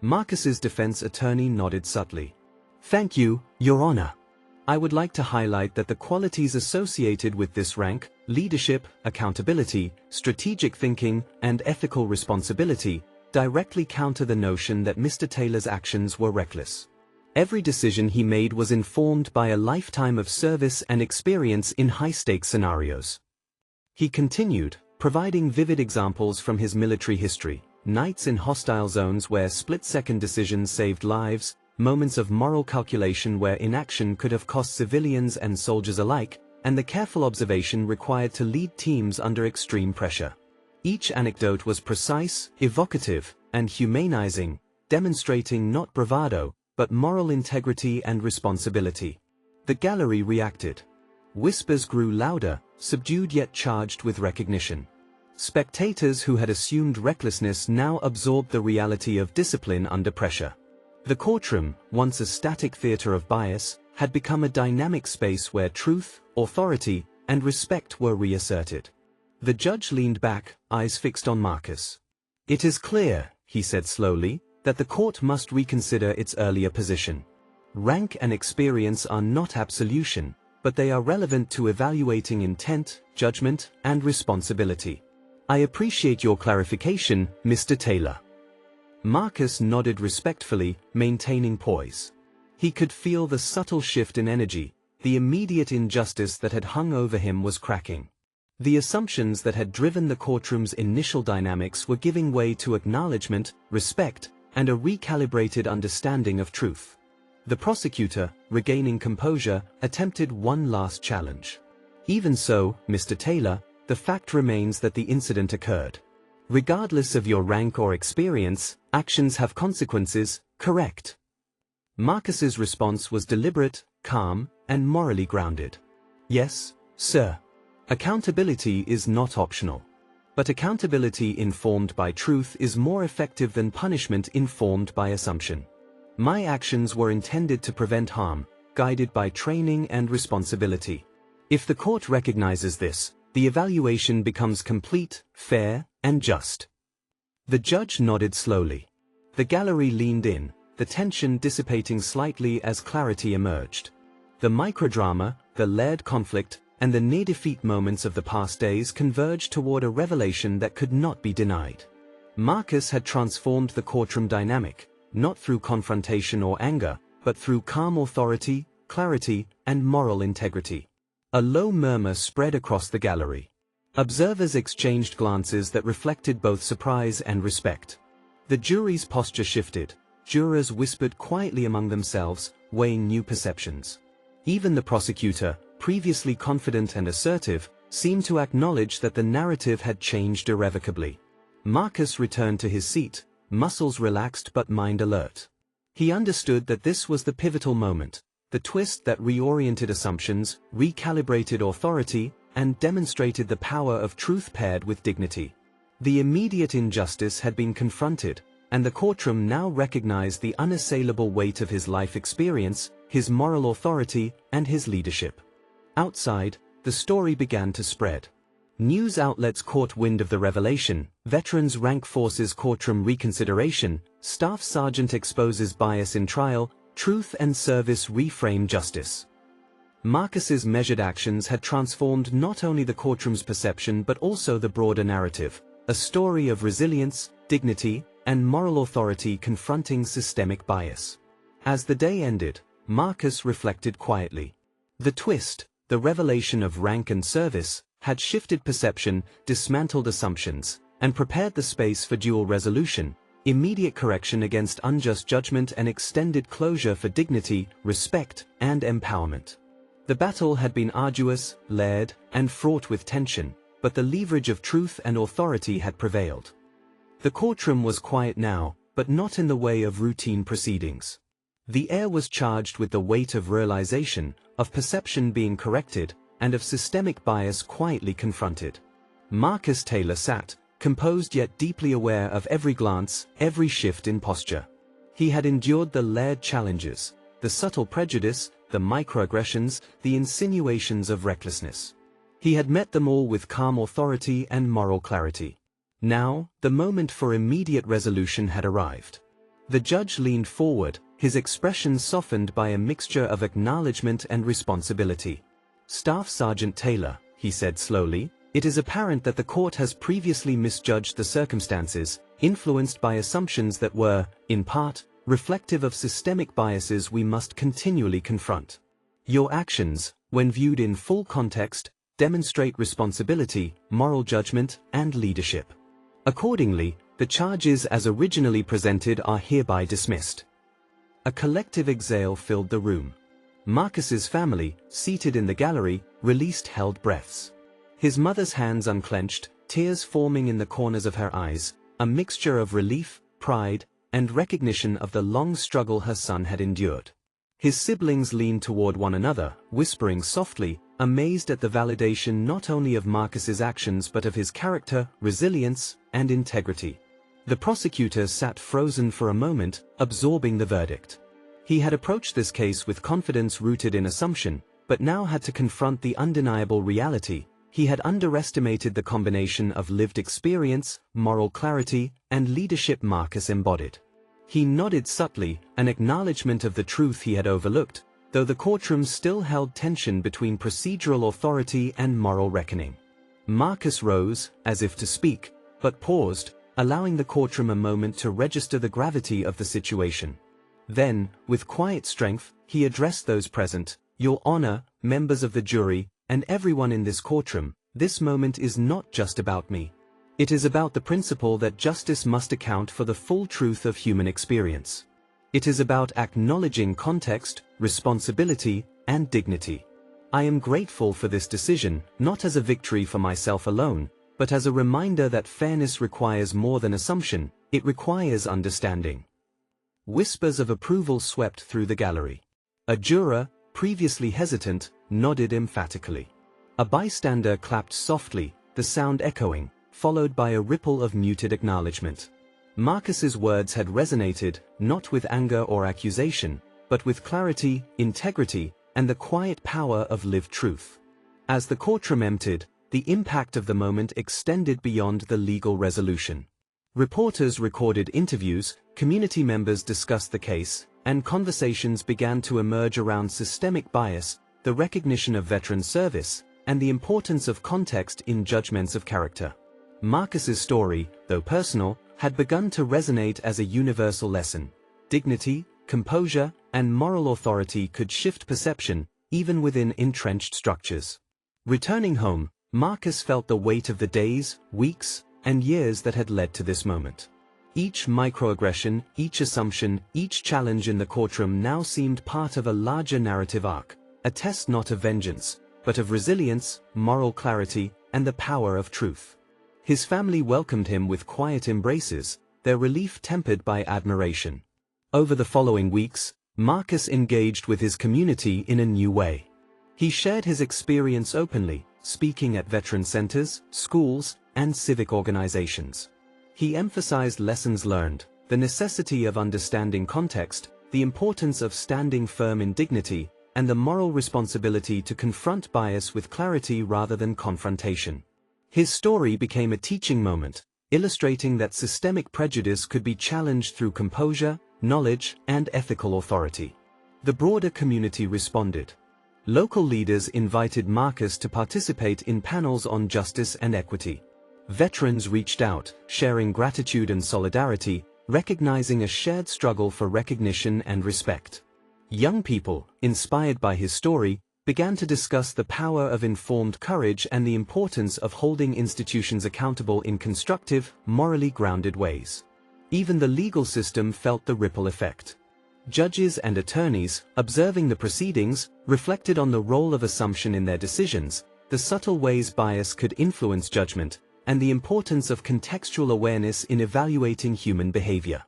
Marcus's defense attorney nodded subtly. "Thank you, Your Honor. I would like to highlight that the qualities associated with this rank, leadership, accountability, strategic thinking, and ethical responsibility, directly counter the notion that Mr. Taylor's actions were reckless. Every decision he made was informed by a lifetime of service and experience in high-stakes scenarios." He continued, providing vivid examples from his military history, nights in hostile zones where split-second decisions saved lives, moments of moral calculation where inaction could have cost civilians and soldiers alike, and the careful observation required to lead teams under extreme pressure. Each anecdote was precise, evocative, and humanizing, demonstrating not bravado, but moral integrity and responsibility. The gallery reacted. Whispers grew louder, subdued yet charged with recognition. Spectators who had assumed recklessness now absorbed the reality of discipline under pressure. The courtroom, once a static theater of bias, had become a dynamic space where truth, authority, and respect were reasserted. The judge leaned back, eyes fixed on Marcus. "It is clear," he said slowly, "that the court must reconsider its earlier position. Rank and experience are not absolution, but they are relevant to evaluating intent, judgment, and responsibility. I appreciate your clarification, Mr. Taylor." Marcus nodded respectfully, maintaining poise. He could feel the subtle shift in energy. The immediate injustice that had hung over him was cracking. The assumptions that had driven the courtroom's initial dynamics were giving way to acknowledgement, respect, and a recalibrated understanding of truth. The prosecutor, regaining composure, attempted one last challenge. "Even so, Mr. Taylor, the fact remains that the incident occurred. Regardless of your rank or experience, actions have consequences, correct?" Marcus's response was deliberate, calm, and morally grounded. "Yes, sir. Accountability is not optional. But accountability informed by truth is more effective than punishment informed by assumption. My actions were intended to prevent harm, guided by training and responsibility. If the court recognizes this, the evaluation becomes complete, fair, and just." The judge nodded slowly. The gallery leaned in, the tension dissipating slightly as clarity emerged. The microdrama, the layered conflict, and the near-defeat moments of the past days converged toward a revelation that could not be denied. Marcus had transformed the courtroom dynamic, not through confrontation or anger, but through calm authority, clarity, and moral integrity. A low murmur spread across the gallery. Observers exchanged glances that reflected both surprise and respect. The jury's posture shifted. Jurors whispered quietly among themselves, weighing new perceptions. Even the prosecutor, previously confident and assertive, seemed to acknowledge that the narrative had changed irrevocably. Marcus returned to his seat, muscles relaxed but mind alert. He understood that this was the pivotal moment, the twist that reoriented assumptions, recalibrated authority, and demonstrated the power of truth paired with dignity. The immediate injustice had been confronted, and the courtroom now recognized the unassailable weight of his life experience, his moral authority, and his leadership. Outside, the story began to spread. News outlets caught wind of the revelation, Veterans Rank Forces courtroom reconsideration, Staff Sergeant exposes bias in trial, truth and service reframe justice. Marcus's measured actions had transformed not only the courtroom's perception but also the broader narrative, a story of resilience, dignity, and moral authority confronting systemic bias. As the day ended, Marcus reflected quietly. The twist, the revelation of rank and service, had shifted perception, dismantled assumptions, and prepared the space for dual resolution, immediate correction against unjust judgment and extended closure for dignity, respect, and empowerment. The battle had been arduous, layered, and fraught with tension, but the leverage of truth and authority had prevailed. The courtroom was quiet now, but not in the way of routine proceedings. The air was charged with the weight of realization, of perception being corrected, and of systemic bias quietly confronted. Marcus Taylor sat, composed yet deeply aware of every glance, every shift in posture. He had endured the layered challenges, the subtle prejudice, the microaggressions, the insinuations of recklessness. He had met them all with calm authority and moral clarity. Now, the moment for immediate resolution had arrived. The judge leaned forward, his expression softened by a mixture of acknowledgement and responsibility. "Staff Sergeant Taylor," he said slowly, "it is apparent that the court has previously misjudged the circumstances, influenced by assumptions that were, in part, reflective of systemic biases we must continually confront. Your actions, when viewed in full context, demonstrate responsibility, moral judgment, and leadership. Accordingly, the charges as originally presented are hereby dismissed." A collective exhale filled the room. Marcus's family, seated in the gallery, released held breaths. His mother's hands unclenched, tears forming in the corners of her eyes, a mixture of relief, pride, and recognition of the long struggle her son had endured. His siblings leaned toward one another, whispering softly, amazed at the validation not only of Marcus's actions but of his character, resilience, and integrity. The prosecutor sat frozen for a moment, absorbing the verdict. He had approached this case with confidence rooted in assumption, but now had to confront the undeniable reality. He had underestimated the combination of lived experience, moral clarity, and leadership Marcus embodied. He nodded subtly, an acknowledgement of the truth he had overlooked, though the courtroom still held tension between procedural authority and moral reckoning. Marcus rose, as if to speak, but paused, allowing the courtroom a moment to register the gravity of the situation. Then, with quiet strength, he addressed those present. "Your Honor, members of the jury, and everyone in this courtroom, this moment is not just about me. It is about the principle that justice must account for the full truth of human experience. It is about acknowledging context, responsibility, and dignity. I am grateful for this decision, not as a victory for myself alone, but as a reminder that fairness requires more than assumption, it requires understanding." Whispers of approval swept through the gallery. A juror, previously hesitant, nodded emphatically. A bystander clapped softly, the sound echoing, followed by a ripple of muted acknowledgement. Marcus's words had resonated, not with anger or accusation, but with clarity, integrity, and the quiet power of lived truth. As the courtroom emptied, the impact of the moment extended beyond the legal resolution. Reporters recorded interviews, community members discussed the case, and conversations began to emerge around systemic bias, the recognition of veteran service, and the importance of context in judgments of character. Marcus's story, though personal, had begun to resonate as a universal lesson. Dignity, composure, and moral authority could shift perception, even within entrenched structures. Returning home, Marcus felt the weight of the days, weeks, and years that had led to this moment. Each microaggression, each assumption, each challenge in the courtroom now seemed part of a larger narrative arc, a test not of vengeance, but of resilience, moral clarity, and the power of truth. His family welcomed him with quiet embraces, their relief tempered by admiration. Over the following weeks, Marcus engaged with his community in a new way. He shared his experience openly, speaking at veteran centers, schools, and civic organizations. He emphasized lessons learned, the necessity of understanding context, the importance of standing firm in dignity, and the moral responsibility to confront bias with clarity rather than confrontation. His story became a teaching moment, illustrating that systemic prejudice could be challenged through composure, knowledge, and ethical authority. The broader community responded. Local leaders invited Marcus to participate in panels on justice and equity. Veterans reached out, sharing gratitude and solidarity, recognizing a shared struggle for recognition and respect. Young people, inspired by his story, began to discuss the power of informed courage and the importance of holding institutions accountable in constructive, morally grounded ways. Even the legal system felt the ripple effect. Judges and attorneys, observing the proceedings, reflected on the role of assumption in their decisions, the subtle ways bias could influence judgment, and the importance of contextual awareness in evaluating human behavior.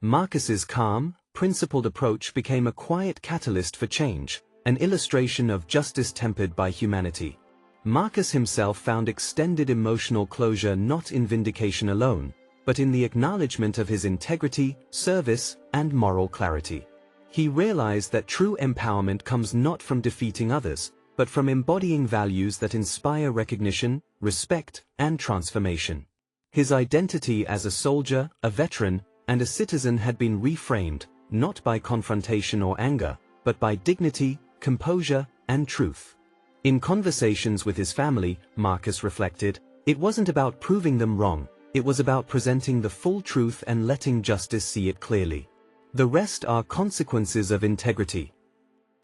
Marcus's calm, principled approach became a quiet catalyst for change, an illustration of justice tempered by humanity. Marcus himself found extended emotional closure not in vindication alone, but in the acknowledgement of his integrity, service, and moral clarity. He realized that true empowerment comes not from defeating others, but from embodying values that inspire recognition, respect, and transformation. His identity as a soldier, a veteran, and a citizen had been reframed, not by confrontation or anger, but by dignity, composure, and truth. In conversations with his family, Marcus reflected, it wasn't about proving them wrong, it was about presenting the full truth and letting justice see it clearly. The rest are consequences of integrity.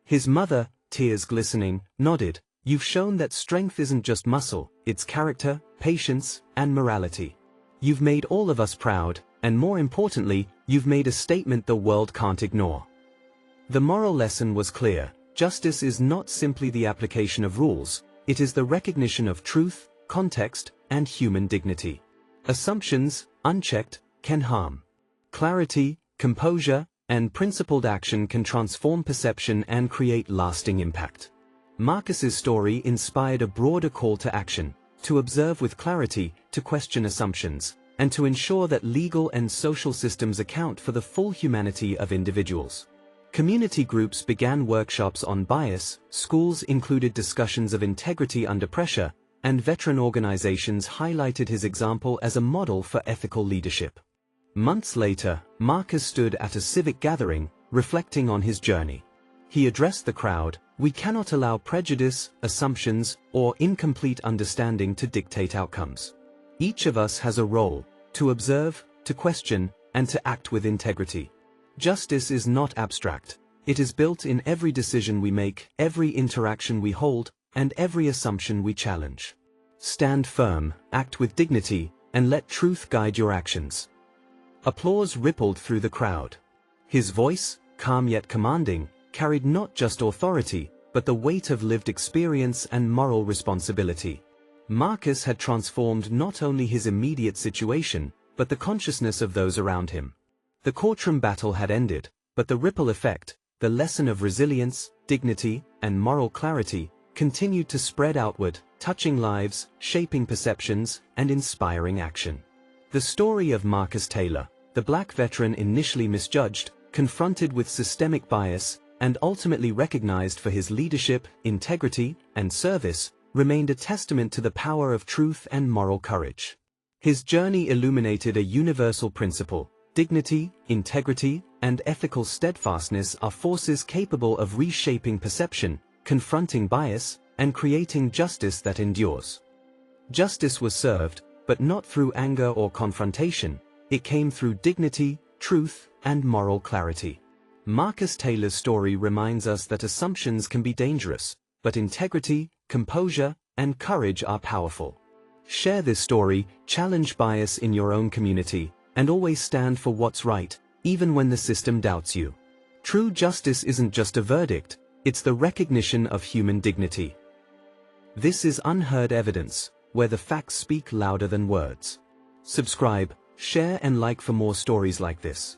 His mother, tears glistening, nodded, you've shown that strength isn't just muscle, it's character, patience, and morality. You've made all of us proud, and more importantly, you've made a statement the world can't ignore. The moral lesson was clear. Justice is not simply the application of rules, it is the recognition of truth, context, and human dignity. Assumptions, unchecked, can harm. Clarity, composure, and principled action can transform perception and create lasting impact. Marcus's story inspired a broader call to action, to observe with clarity, to question assumptions, and to ensure that legal and social systems account for the full humanity of individuals. Community groups began workshops on bias, schools included discussions of integrity under pressure, and veteran organizations highlighted his example as a model for ethical leadership. Months later, Marcus stood at a civic gathering, reflecting on his journey. He addressed the crowd, we cannot allow prejudice, assumptions, or incomplete understanding to dictate outcomes. Each of us has a role, to observe, to question, and to act with integrity. Justice is not abstract. It is built in every decision we make, every interaction we hold, and every assumption we challenge. Stand firm, act with dignity, and let truth guide your actions. Applause rippled through the crowd. His voice, calm yet commanding, carried not just authority, but the weight of lived experience and moral responsibility. Marcus had transformed not only his immediate situation, but the consciousness of those around him. The courtroom battle had ended, but the ripple effect, the lesson of resilience, dignity, and moral clarity, continued to spread outward, touching lives, shaping perceptions, and inspiring action. The story of Marcus Taylor, the black veteran initially misjudged, confronted with systemic bias, and ultimately recognized for his leadership, integrity, and service, remained a testament to the power of truth and moral courage. His journey illuminated a universal principle. Dignity, integrity, and ethical steadfastness are forces capable of reshaping perception, confronting bias, and creating justice that endures. Justice was served, but not through anger or confrontation. It came through dignity, truth, and moral clarity. Marcus Taylor's story reminds us that assumptions can be dangerous, but integrity, composure, and courage are powerful. Share this story, challenge bias in your own community, and always stand for what's right, even when the system doubts you. True justice isn't just a verdict, it's the recognition of human dignity. This is Unheard Evidence, where the facts speak louder than words. Subscribe, share and like for more stories like this.